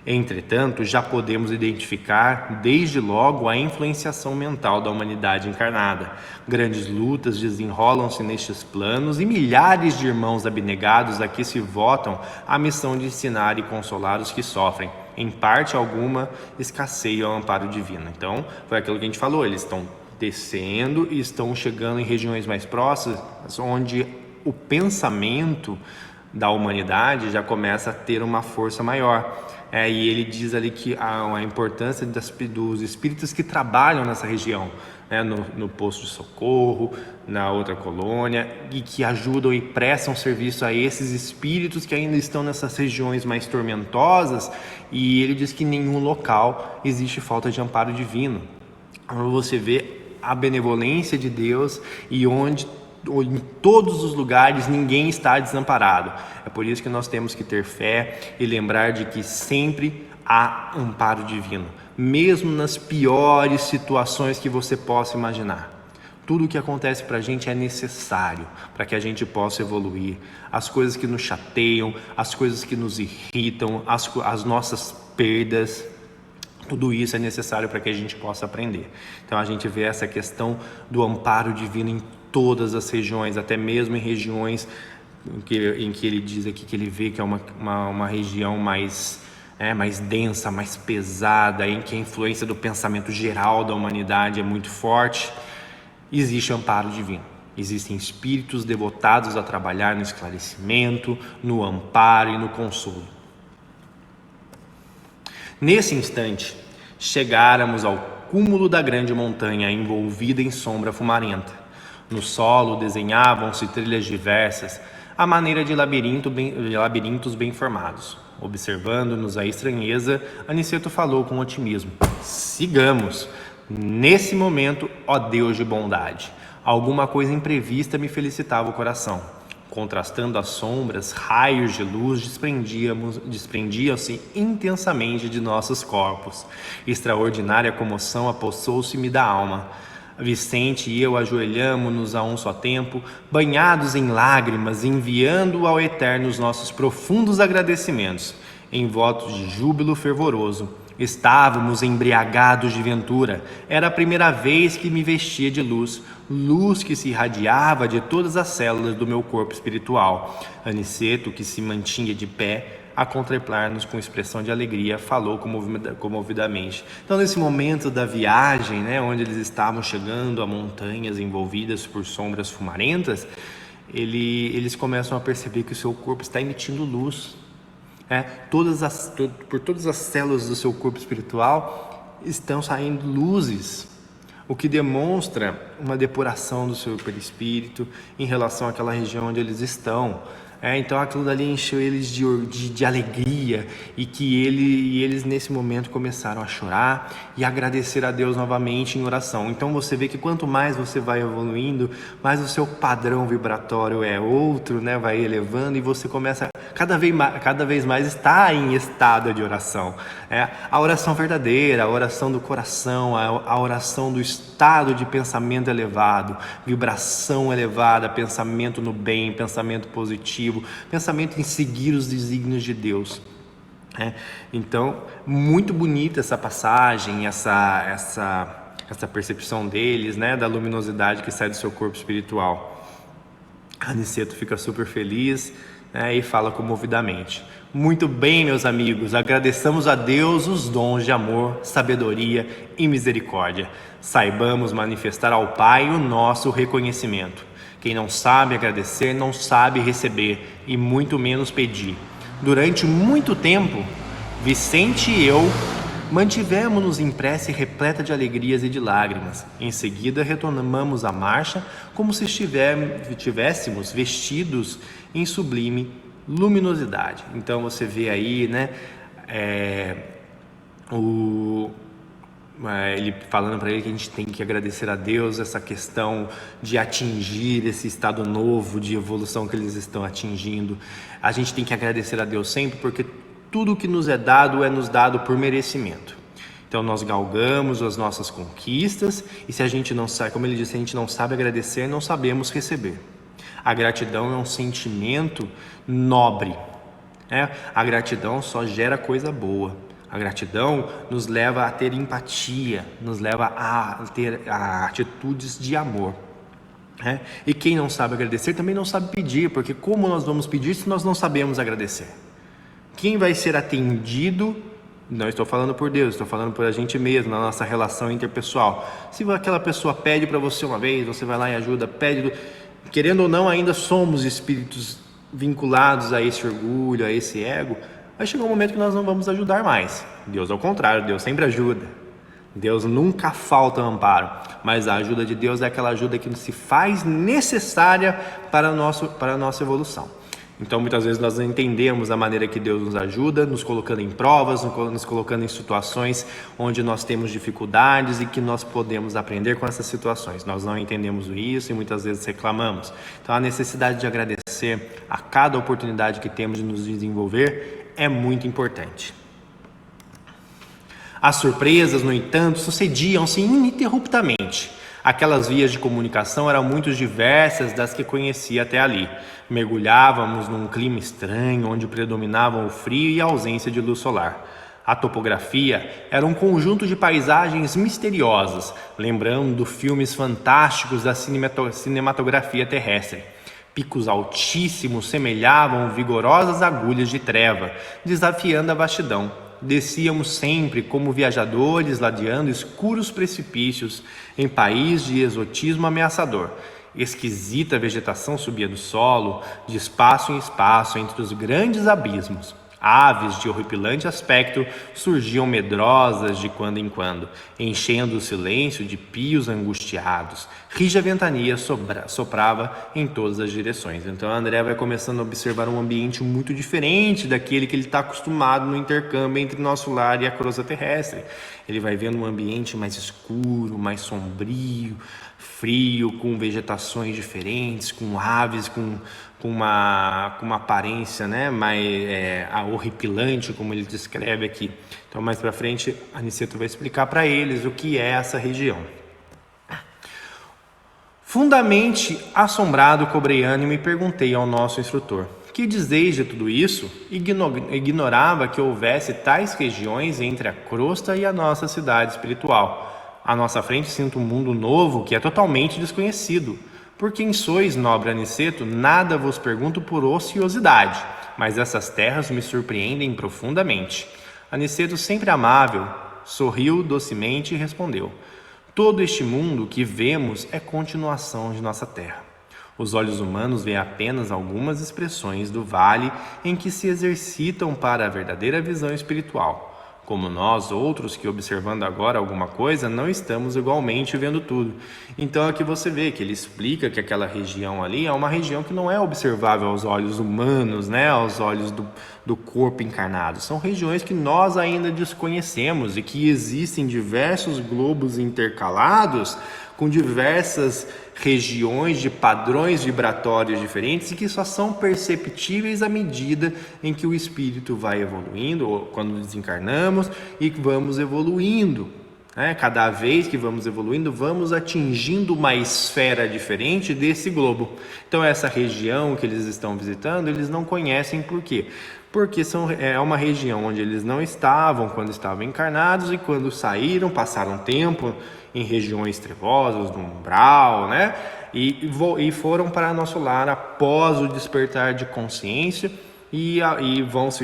Entretanto, já podemos identificar desde logo a influenciação mental da humanidade encarnada. Grandes lutas desenrolam-se nestes planos e milhares de irmãos abnegados aqui se votam à missão de ensinar e consolar os que sofrem. Em parte alguma, escasseia o amparo divino. Então, foi aquilo que a gente falou, eles estão descendo e estão chegando em regiões mais próximas, onde o pensamento da humanidade já começa a ter uma força maior. E ele diz ali que a importância dos espíritos que trabalham nessa região, né, no posto de socorro, na outra colônia, e que ajudam e prestam serviço a esses espíritos que ainda estão nessas regiões mais tormentosas. E ele diz que em nenhum local existe falta de amparo divino. Você vê a benevolência de Deus e onde em todos os lugares ninguém está desamparado. É por isso que nós temos que ter fé e lembrar de que sempre há amparo divino, mesmo nas piores situações que você possa imaginar. Tudo o que acontece para a gente é necessário para que a gente possa evoluir. As coisas que nos chateiam, as coisas que nos irritam, as nossas perdas, tudo isso é necessário para que a gente possa aprender. Então a gente vê essa questão do amparo divino em todas as regiões, até mesmo em regiões em que ele diz aqui que ele vê que é uma região mais densa, mais pesada, em que a influência do pensamento geral da humanidade é muito forte. Existe amparo divino. Existem espíritos devotados a trabalhar no esclarecimento, no amparo e no consolo. Nesse instante, chegáramos ao cúmulo da grande montanha envolvida em sombra fumarenta. No solo desenhavam-se trilhas diversas, à maneira de labirintos bem formados. Observando-nos a estranheza, Aniceto falou com otimismo: sigamos. Nesse momento, ó Deus de bondade, alguma coisa imprevista me felicitava o coração. Contrastando as sombras, raios de luz desprendiam-se intensamente de nossos corpos. Extraordinária comoção apossou-se-me da alma. Vicente e eu ajoelhamo-nos a um só tempo, banhados em lágrimas, enviando ao Eterno os nossos profundos agradecimentos, em votos de júbilo fervoroso. Estávamos embriagados de ventura. Era a primeira vez que me vestia de luz, luz que se irradiava de todas as células do meu corpo espiritual. Aniceto, que se mantinha de pé, a contemplar-nos com expressão de alegria, falou comovidamente. Então, nesse momento da viagem, onde eles estavam chegando a montanhas envolvidas por sombras fumarentas, eles começam a perceber que o seu corpo está emitindo luz. Por todas as células do seu corpo espiritual estão saindo luzes, o que demonstra uma depuração do seu perispírito em relação àquela região onde eles estão. Então aquilo dali encheu eles de alegria e eles nesse momento começaram a chorar e agradecer a Deus novamente em oração. Então você vê que quanto mais você vai evoluindo, mais o seu padrão vibratório é outro, vai elevando, e você começa cada vez mais estar em estado de oração. A oração verdadeira, a oração do coração, a oração do estado de pensamento elevado, vibração elevada, pensamento no bem, pensamento positivo, pensamento em seguir os desígnios de Deus. Então, muito bonita essa passagem, essa percepção deles, da luminosidade que sai do seu corpo espiritual. Aniceto fica super feliz, e fala comovidamente: muito bem, meus amigos, agradeçamos a Deus os dons de amor, sabedoria e misericórdia. Saibamos manifestar ao Pai o nosso reconhecimento. Quem não sabe agradecer, não sabe receber, e muito menos pedir. Durante muito tempo, Vicente e eu mantivemos-nos em prece repleta de alegrias e de lágrimas. Em seguida, retomamos a marcha como se estivéssemos vestidos em sublime luminosidade. Então você vê aí, ele falando para ele que a gente tem que agradecer a Deus essa questão de atingir esse estado novo de evolução que eles estão atingindo. A gente tem que agradecer a Deus sempre, porque tudo que nos é nos dado por merecimento. Então nós galgamos as nossas conquistas, e se a gente não sabe, como ele disse, se a gente não sabe agradecer, não sabemos receber. A gratidão é um sentimento nobre. A gratidão só gera coisa boa. A gratidão nos leva a ter empatia, nos leva a ter atitudes de amor. E quem não sabe agradecer também não sabe pedir, porque como nós vamos pedir se nós não sabemos agradecer? Quem vai ser atendido, não estou falando por Deus, estou falando por a gente mesmo, na nossa relação interpessoal. Se aquela pessoa pede para você uma vez, você vai lá e ajuda, querendo ou não, ainda somos espíritos vinculados a esse orgulho, a esse ego. Vai chegar um momento que nós não vamos ajudar mais. Deus, ao contrário, Deus sempre ajuda. Deus nunca falta amparo, mas a ajuda de Deus é aquela ajuda que se faz necessária para a nossa evolução. Então, muitas vezes nós não entendemos a maneira que Deus nos ajuda, nos colocando em provas, nos colocando em situações onde nós temos dificuldades e que nós podemos aprender com essas situações. Nós não entendemos isso e muitas vezes reclamamos. Então, a necessidade de agradecer a cada oportunidade que temos de nos desenvolver é muito importante. As surpresas, no entanto, sucediam-se ininterruptamente. Aquelas vias de comunicação eram muito diversas das que conhecia até ali. Mergulhávamos num clima estranho, onde predominavam o frio e a ausência de luz solar. A topografia era um conjunto de paisagens misteriosas, lembrando filmes fantásticos da cinematografia terrestre. Picos altíssimos semelhavam vigorosas agulhas de treva, desafiando a vastidão. Descíamos sempre como viajadores ladeando escuros precipícios em país de exotismo ameaçador. Esquisita vegetação subia do solo, de espaço em espaço, entre os grandes abismos. Aves de horripilante aspecto surgiam medrosas de quando em quando, enchendo o silêncio de pios angustiados. Rija ventania soprava em todas as direções. Então André vai começando a observar um ambiente muito diferente daquele que ele está acostumado no intercâmbio entre o nosso lar e a crosta terrestre. Ele vai vendo um ambiente mais escuro, mais sombrio, frio, com vegetações diferentes, com aves, com uma aparência, né, mais horripilante, como ele descreve aqui. Então, mais para frente, Aniceto vai explicar para eles o que é essa região. Fundamente assombrado, cobrei ânimo e perguntei ao nosso instrutor: que dizeis de tudo isso? Ignorava que houvesse tais regiões entre a crosta e a nossa cidade espiritual. À nossa frente sinto um mundo novo que é totalmente desconhecido. Por quem sois, nobre Aniceto, nada vos pergunto por ociosidade, mas essas terras me surpreendem profundamente. Aniceto, sempre amável, sorriu docemente e respondeu: todo este mundo que vemos é continuação de nossa terra. Os olhos humanos veem apenas algumas expressões do vale em que se exercitam para a verdadeira visão espiritual. Como nós, outros que observando agora alguma coisa, não estamos igualmente vendo tudo. Então aqui você vê que ele explica que aquela região ali é uma região que não é observável aos olhos humanos, né? Aos olhos do corpo encarnado. São regiões que nós ainda desconhecemos e que existem diversos globos intercalados com diversas regiões de padrões vibratórios diferentes e que só são perceptíveis à medida em que o espírito vai evoluindo, ou quando desencarnamos e vamos evoluindo. Cada vez que vamos evoluindo, vamos atingindo uma esfera diferente desse globo. Então essa região que eles estão visitando, eles não conhecem por quê? Porque é uma região onde eles não estavam quando estavam encarnados e quando saíram, passaram tempo em regiões trevosas, no umbral, né? E foram para nosso lar após o despertar de consciência e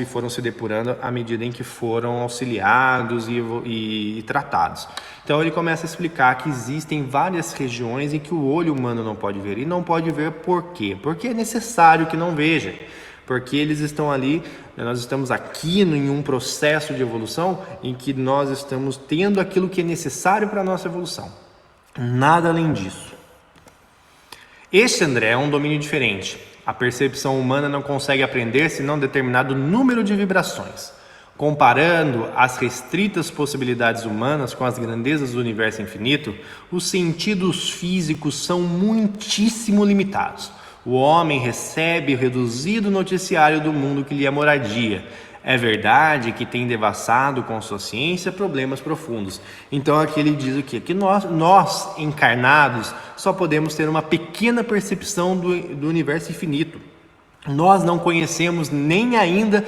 foram se depurando à medida em que foram auxiliados e tratados. Então ele começa a explicar que existem várias regiões em que o olho humano não pode ver. E não pode ver por quê? Porque é necessário que não veja. Porque eles estão ali, nós estamos aqui em um processo de evolução em que nós estamos tendo aquilo que é necessário para a nossa evolução. Nada além disso. Este, André, é um domínio diferente. A percepção humana não consegue aprender senão determinado número de vibrações. Comparando as restritas possibilidades humanas com as grandezas do universo infinito, os sentidos físicos são muitíssimo limitados. O homem recebe o reduzido noticiário do mundo que lhe é moradia. É verdade que tem devassado com sua ciência problemas profundos. Então aqui ele diz o quê? Que nós encarnados só podemos ter uma pequena percepção do universo infinito. Nós não conhecemos nem ainda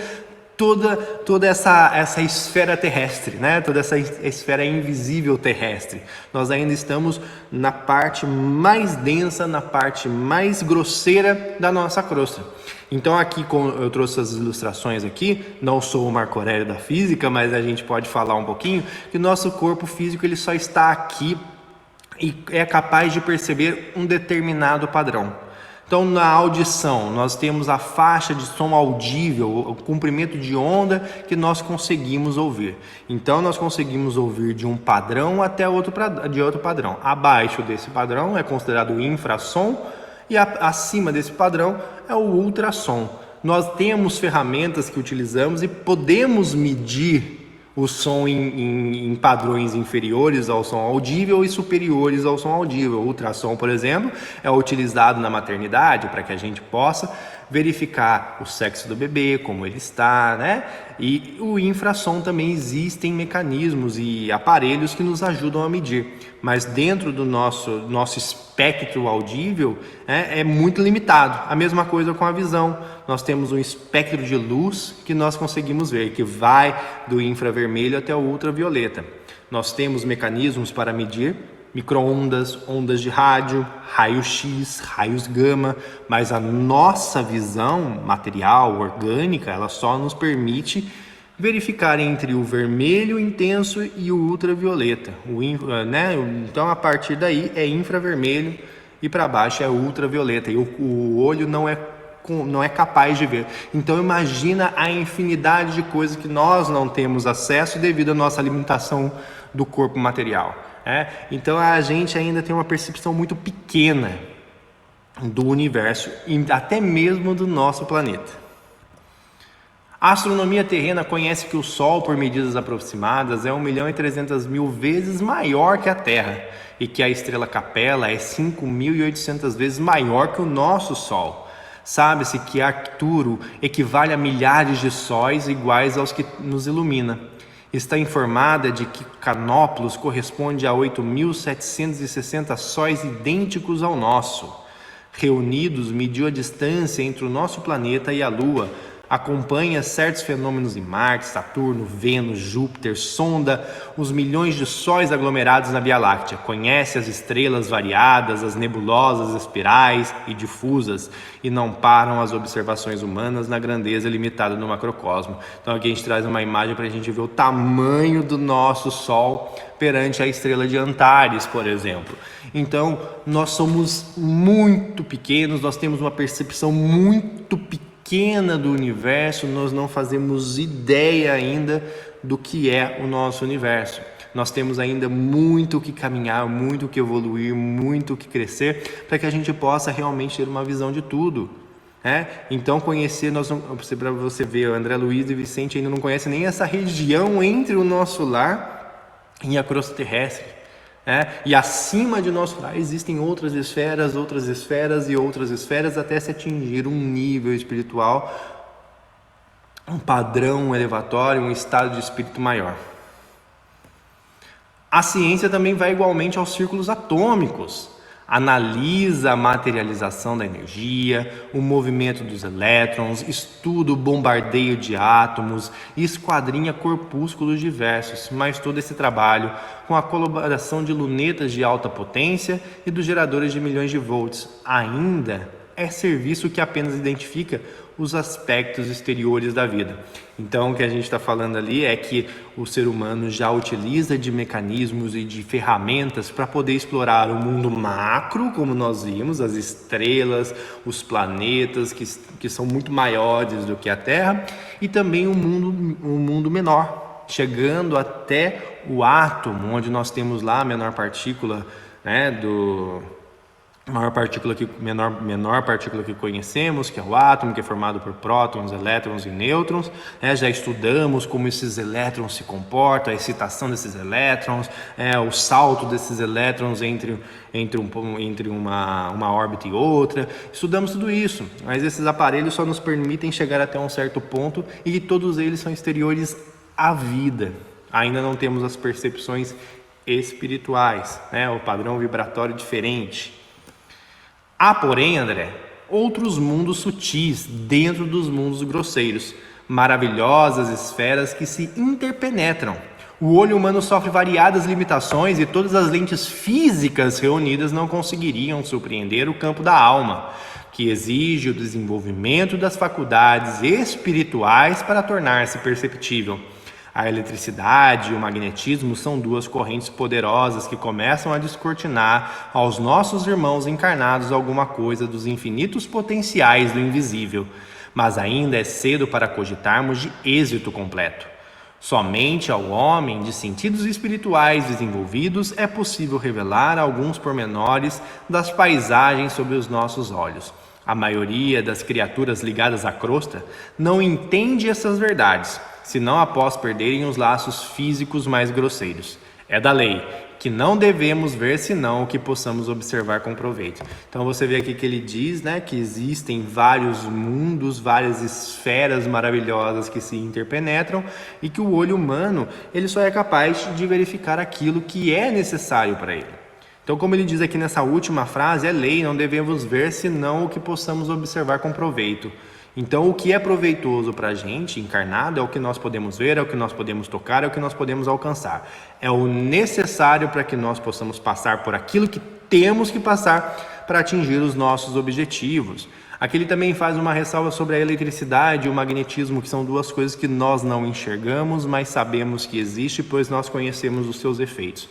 toda essa esfera terrestre, né? Toda essa esfera invisível terrestre. Nós ainda estamos na parte mais densa, na parte mais grosseira da nossa crosta. Então aqui eu trouxe as ilustrações aqui, não sou o Marco Aurélio da física, mas a gente pode falar um pouquinho que o nosso corpo físico ele só está aqui e é capaz de perceber um determinado padrão. Então, na audição, nós temos a faixa de som audível, o comprimento de onda que nós conseguimos ouvir. Então, nós conseguimos ouvir de um padrão até outro padrão. Abaixo desse padrão é considerado o infrassom e acima desse padrão é o ultrassom. Nós temos ferramentas que utilizamos e podemos medir o som em padrões inferiores ao som audível e superiores ao som audível. O ultrassom, por exemplo, é utilizado na maternidade para que a gente possa verificar o sexo do bebê, como ele está, né? E o infrassom também existem mecanismos e aparelhos que nos ajudam a medir. Mas dentro do nosso espectro audível é muito limitado. A mesma coisa com a visão. Nós temos um espectro de luz que nós conseguimos ver, que vai do infravermelho até o ultravioleta. Nós temos mecanismos para medir micro-ondas, ondas de rádio, raio-x, raios gama, mas a nossa visão material, orgânica, ela só nos permite verificar entre o vermelho intenso e o ultravioleta. Então, a partir daí, é infravermelho e para baixo é ultravioleta, e o olho não é capaz de ver. Então imagina a infinidade de coisas que nós não temos acesso devido à nossa limitação do corpo material. Então a gente ainda tem uma percepção muito pequena do universo e até mesmo do nosso planeta. A astronomia terrena conhece que o Sol, por medidas aproximadas, é 1.300.000 vezes maior que a Terra e que a estrela Capella é 5.800 vezes maior que o nosso Sol. Sabe-se que Arcturo equivale a milhares de sóis iguais aos que nos ilumina. Está informada de que Canopus corresponde a 8.760 sóis idênticos ao nosso. Reunidos, mediu a distância entre o nosso planeta e a Lua, acompanha certos fenômenos em Marte, Saturno, Vênus, Júpiter, sonda os milhões de sóis aglomerados na Via Láctea, conhece as estrelas variadas, as nebulosas espirais e difusas, e não param as observações humanas na grandeza limitada do macrocosmo. Então aqui a gente traz uma imagem para a gente ver o tamanho do nosso Sol perante a estrela de Antares, por exemplo. Então nós somos muito pequenos, nós temos uma percepção muito pequena do universo, nós não fazemos ideia ainda do que é o nosso universo. Nós temos ainda muito o que caminhar, muito o que evoluir, muito o que crescer, para que a gente possa realmente ter uma visão de tudo. Então conhecer, para você ver, o André Luiz e Vicente ainda não conhecem nem essa região entre o nosso lar e a crosta terrestre. E acima de nosso lar existem outras esferas e outras esferas até se atingir um nível espiritual, um padrão elevatório, um estado de espírito maior. A ciência também vai igualmente aos círculos atômicos, analisa a materialização da energia, o movimento dos elétrons, estuda o bombardeio de átomos e esquadrinha corpúsculos diversos, mas todo esse trabalho com a colaboração de lunetas de alta potência e dos geradores de milhões de volts ainda é serviço que apenas identifica os aspectos exteriores da vida. Então o que a gente está falando ali é que o ser humano já utiliza de mecanismos e de ferramentas para poder explorar o mundo macro, como nós vimos, as estrelas, os planetas que são muito maiores do que a Terra, e também o mundo menor, chegando até o átomo, onde nós temos lá a menor partícula, menor partícula que conhecemos, que é o átomo, que é formado por prótons, elétrons e nêutrons. Já estudamos como esses elétrons se comportam, a excitação desses elétrons, o salto desses elétrons entre uma órbita e outra. Estudamos tudo isso, mas esses aparelhos só nos permitem chegar até um certo ponto e todos eles são exteriores à vida. Ainda não temos as percepções espirituais, o padrão vibratório diferente. Há, porém, André, outros mundos sutis dentro dos mundos grosseiros, maravilhosas esferas que se interpenetram. O olho humano sofre variadas limitações e todas as lentes físicas reunidas não conseguiriam surpreender o campo da alma, que exige o desenvolvimento das faculdades espirituais para tornar-se perceptível. A eletricidade e o magnetismo são duas correntes poderosas que começam a descortinar aos nossos irmãos encarnados alguma coisa dos infinitos potenciais do invisível, mas ainda é cedo para cogitarmos de êxito completo. Somente ao homem de sentidos espirituais desenvolvidos é possível revelar alguns pormenores das paisagens sob os nossos olhos. A maioria das criaturas ligadas à crosta não entende essas verdades, senão após perderem os laços físicos mais grosseiros. É da lei que não devemos ver senão o que possamos observar com proveito. Então você vê aqui que ele diz, que existem vários mundos, várias esferas maravilhosas que se interpenetram e que o olho humano ele só é capaz de verificar aquilo que é necessário para ele. Então, como ele diz aqui nessa última frase, é lei, não devemos ver senão o que possamos observar com proveito. Então, o que é proveitoso para a gente, encarnado, é o que nós podemos ver, é o que nós podemos tocar, é o que nós podemos alcançar. É o necessário para que nós possamos passar por aquilo que temos que passar para atingir os nossos objetivos. Aqui ele também faz uma ressalva sobre a eletricidade e o magnetismo, que são duas coisas que nós não enxergamos, mas sabemos que existe, pois nós conhecemos os seus efeitos.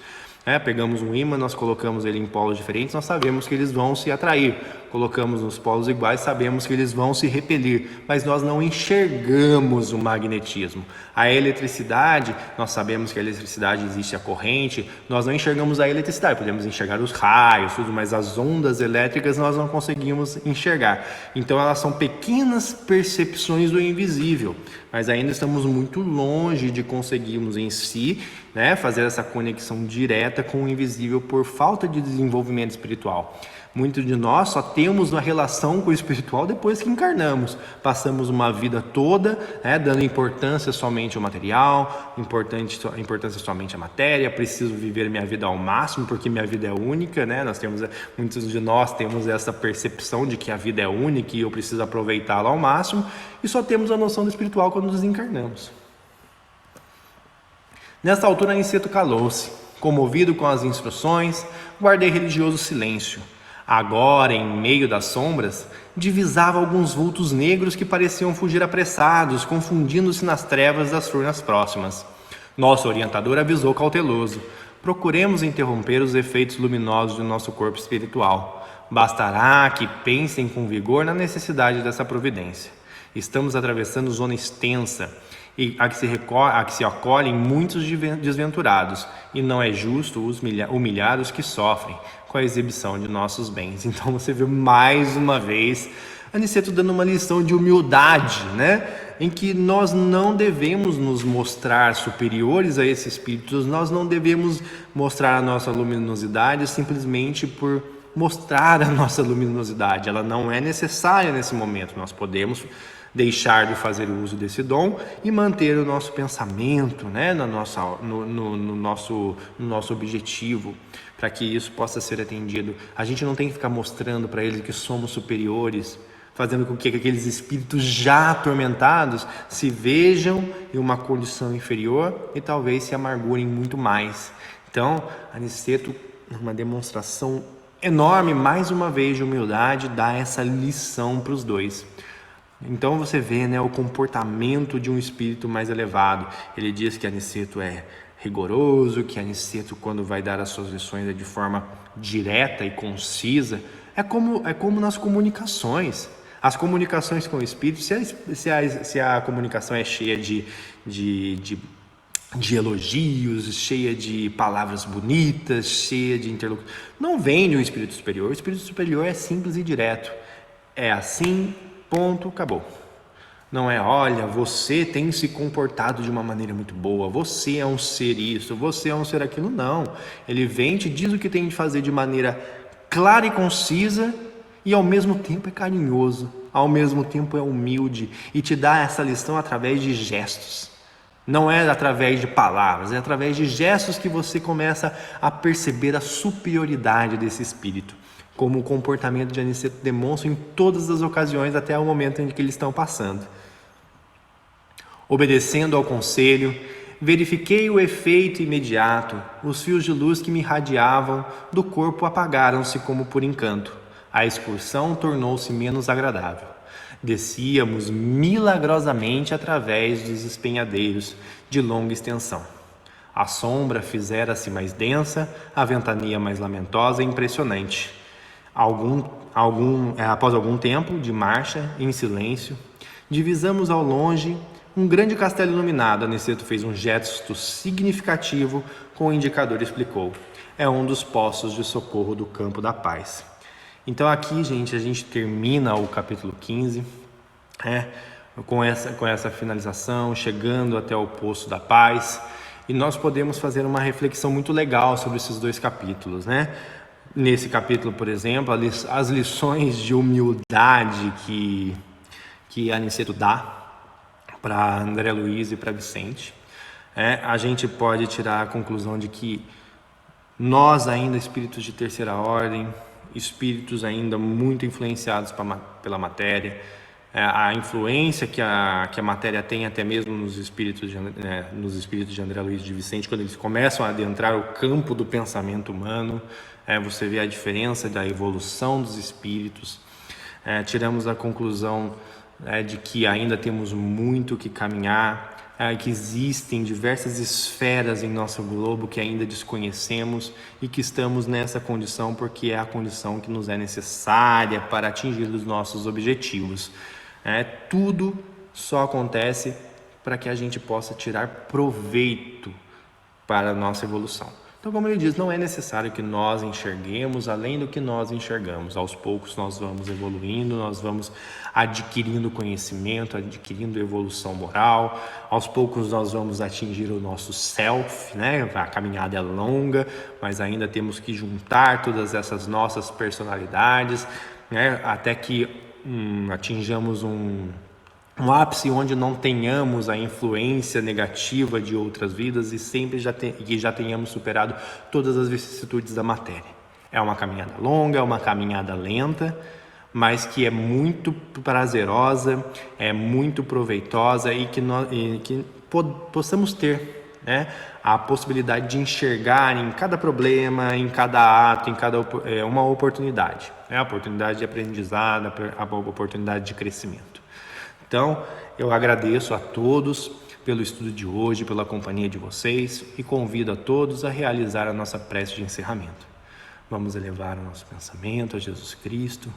Pegamos um ímã, nós colocamos ele em polos diferentes, nós sabemos que eles vão se atrair. Colocamos nos polos iguais, sabemos que eles vão se repelir, mas nós não enxergamos o magnetismo. A eletricidade, nós sabemos que a eletricidade existe a corrente, nós não enxergamos a eletricidade, podemos enxergar os raios, tudo, mas as ondas elétricas nós não conseguimos enxergar. Então elas são pequenas percepções do invisível, mas ainda estamos muito longe de conseguirmos em si, fazer essa conexão direta com o invisível por falta de desenvolvimento espiritual. Muitos de nós só temos uma relação com o espiritual depois que encarnamos. Passamos uma vida toda dando importância somente ao material, importância somente à matéria. Preciso viver minha vida ao máximo porque minha vida é única. Muitos de nós temos essa percepção de que a vida é única e eu preciso aproveitá-la ao máximo. E só temos a noção do espiritual quando desencarnamos. Nesta altura, Aniceto calou-se. Comovido com as instruções, guardei religioso silêncio. Agora, em meio das sombras, divisava alguns vultos negros que pareciam fugir apressados, confundindo-se nas trevas das furnas próximas. Nosso orientador avisou cauteloso: procuremos interromper os efeitos luminosos do nosso corpo espiritual. Bastará que pensem com vigor na necessidade dessa providência. Estamos atravessando zona extensa e a que se acolhem muitos desventurados, e não é justo humilhar os que sofrem com a exibição de nossos bens. Então você vê mais uma vez Aniceto dando uma lição de humildade, em que nós não devemos nos mostrar superiores a esses espíritos, nós não devemos mostrar a nossa luminosidade simplesmente por mostrar a nossa luminosidade. Ela não é necessária nesse momento. Nós podemos deixar de fazer o uso desse dom e manter o nosso pensamento no nosso objetivo, para que isso possa ser atendido. A gente não tem que ficar mostrando para eles que somos superiores, fazendo com que aqueles espíritos já atormentados se vejam em uma condição inferior e talvez se amargurem muito mais. Então, Aniceto, numa demonstração enorme, mais uma vez, de humildade, dá essa lição para os dois. Então você vê o comportamento de um espírito mais elevado. Ele diz que Aniceto é rigoroso, que Aniceto, quando vai dar as suas lições, é de forma direta e concisa. É como nas comunicações. As comunicações com o espírito, se a comunicação é cheia de elogios, cheia de palavras bonitas, cheia de interlocução, não vem de um espírito superior. O espírito superior é simples e direto. É assim, ponto, acabou. Não é, olha, você tem se comportado de uma maneira muito boa, você é um ser isso, você é um ser aquilo. Não. Ele vem, te diz o que tem de fazer de maneira clara e concisa, e ao mesmo tempo é carinhoso, ao mesmo tempo é humilde, e te dá essa lição através de gestos. Não é através de palavras, é através de gestos que você começa a perceber a superioridade desse espírito, como o comportamento de Aniceto demonstra em todas as ocasiões até o momento em que eles estão passando. Obedecendo ao conselho, verifiquei o efeito imediato. Os fios de luz que me irradiavam do corpo apagaram-se como por encanto. A excursão tornou-se menos agradável. Descíamos milagrosamente através dos espenhadeiros de longa extensão. A sombra fizera-se mais densa, a ventania mais lamentosa e impressionante. Após algum tempo de marcha em silêncio, divisamos ao longe um grande castelo iluminado. Aniceto fez um gesto significativo com o indicador e explicou: é um dos postos de socorro do Campo da Paz. Então aqui, gente, a gente termina o capítulo 15, com essa finalização, chegando até o Poço da Paz, e nós podemos fazer uma reflexão muito legal sobre esses dois capítulos, Nesse capítulo, por exemplo, as lições de humildade que Aniceto dá para André Luiz e para Vicente, a gente pode tirar a conclusão de que nós ainda, espíritos de terceira ordem, espíritos ainda muito influenciados pela matéria, a influência que a matéria tem até mesmo nos espíritos de André Luiz e de Vicente, quando eles começam a adentrar o campo do pensamento humano, você vê a diferença da evolução dos espíritos. Tiramos a conclusão né, de que ainda temos muito que caminhar, que existem diversas esferas em nosso globo que ainda desconhecemos e que estamos nessa condição porque é a condição que nos é necessária para atingir os nossos objetivos. Tudo só acontece para que a gente possa tirar proveito para a nossa evolução. Então, como ele diz, não é necessário que nós enxerguemos além do que nós enxergamos. Aos poucos nós vamos evoluindo, nós vamos adquirindo conhecimento, adquirindo evolução moral. Aos poucos nós vamos atingir o nosso self, né? A caminhada é longa, mas ainda temos que juntar todas essas nossas personalidades, né? Até que atinjamos um ápice onde não tenhamos a influência negativa de outras vidas e sempre já tenhamos superado todas as vicissitudes da matéria. É uma caminhada longa, é uma caminhada lenta, mas que é muito prazerosa, é muito proveitosa e que possamos ter, né, a possibilidade de enxergar em cada problema, em cada ato, uma oportunidade. A oportunidade de aprendizado, a oportunidade de crescimento. Então, eu agradeço a todos pelo estudo de hoje, pela companhia de vocês e convido a todos a realizar a nossa prece de encerramento. Vamos elevar o nosso pensamento a Jesus Cristo,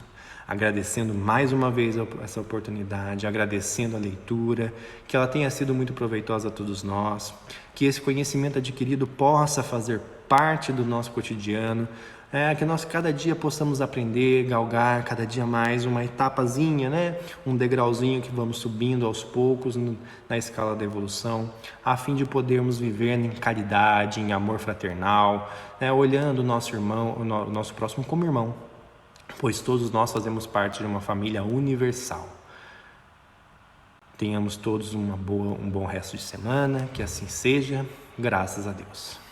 agradecendo mais uma vez essa oportunidade, agradecendo a leitura, que ela tenha sido muito proveitosa a todos nós, que esse conhecimento adquirido possa fazer parte do nosso cotidiano, que nós cada dia possamos aprender, galgar cada dia mais uma etapazinha, né? Um degrauzinho que vamos subindo aos poucos na escala da evolução, a fim de podermos viver em caridade, em amor fraternal, olhando o nosso irmão, o nosso próximo como irmão, pois todos nós fazemos parte de uma família universal. Tenhamos todos um bom resto de semana, que assim seja, graças a Deus.